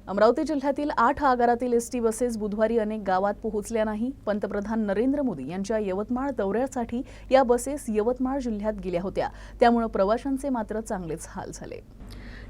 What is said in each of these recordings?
अमरावती जिल्ह्यातील 8 आगारातील ST buses बुधवारी अनेक गावात पोहोचल्या नाही। पंतप्रधान नरेंद्र मोदी यांच्या यवतमाळ दौऱ्यासाठी या बसेस यवतमाळ जिल्ह्यात गेल्या होत्या, त्यामुळे प्रवाशांचे मात्र चांगलेच हाल झाले।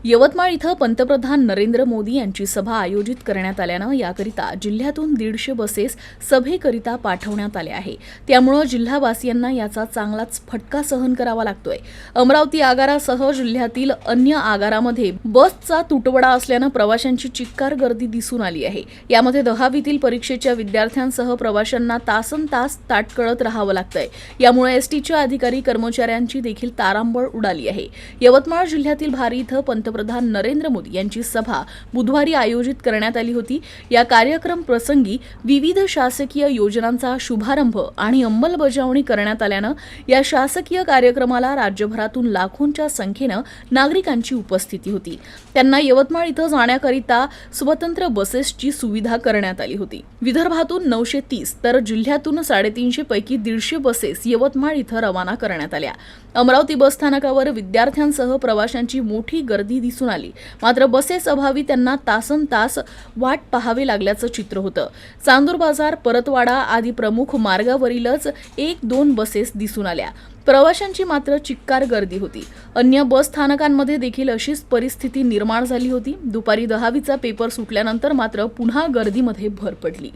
यवतमाळ इथं पंतप्रधान नरेंद्र मोदी यांची सभा आयोजित करण्यात आल्यानं याकरिता जिल्ह्यातून 150 बसेस सभेकरिता पाठवण्यात आल्या आहे। त्यामुळे जिल्हावासियांना याचा चांगलाच फटका सहन करावा लागतोय। अमरावती आगारासह जिल्ह्यातील अन्य आगारामध्ये बसचा तुटवडा असल्यानं प्रवाशांची चिक्कार गर्दी दिसून आली आहे। यामध्ये 10वीतील परीक्षेच्या विद्यार्थ्यांसह प्रवाशांना तासनतास ताटकळत राहावं लागतंय। यामुळे एसटीच्या अधिकारी कर्मचाऱ्यांची देखील तारांबळ उडाली आहे। यवतमाळ जिल्ह्यातील भारी इथं पंतप्रधान नरेंद्र मोदी यांची सभा बुधवारी आयोजित करण्यात आली होती। या कार्यक्रम प्रसंगी विविध शासकीय योजनांचा शुभारंभ आणि अंमलबजावणी करण्यात आल्यानं या शासकीय कार्यक्रमाला राज्यभरातून लाखोंच्या संख्येनं नागरिकांची उपस्थिती होती। त्यांना यवतमाळ इथं जाण्याकरिता स्वतंत्र बसेसची सुविधा करण्यात आली होती। विदर्भातून 930 तर जिल्ह्यातून 350 पैकी 150 बसेस यवतमाळ इथं रवाना करण्यात आल्या। अमरावती बसस्थानकावर विद्यार्थ्यांसह प्रवाशांची मोठी गर्दी दिसून आली। मात्र बसेस अभावी त्यांना तासनतास वाट पाहावे लागल्याचं चित्र होतं। चांदूर बाजार, परतवाडा आदी प्रमुख मार्गावरीलच 1-2 बसेस दिसून आल्या। प्रवाशांची मात्र चिक्कार गर्दी होती। अन्य बस स्थानकांमध्ये देखील अशीच परिस्थिती निर्माण झाली होती। दुपारी 10वीचा पेपर सुटल्यानंतर मात्र पुन्हा गर्दीमध्ये भर पडली।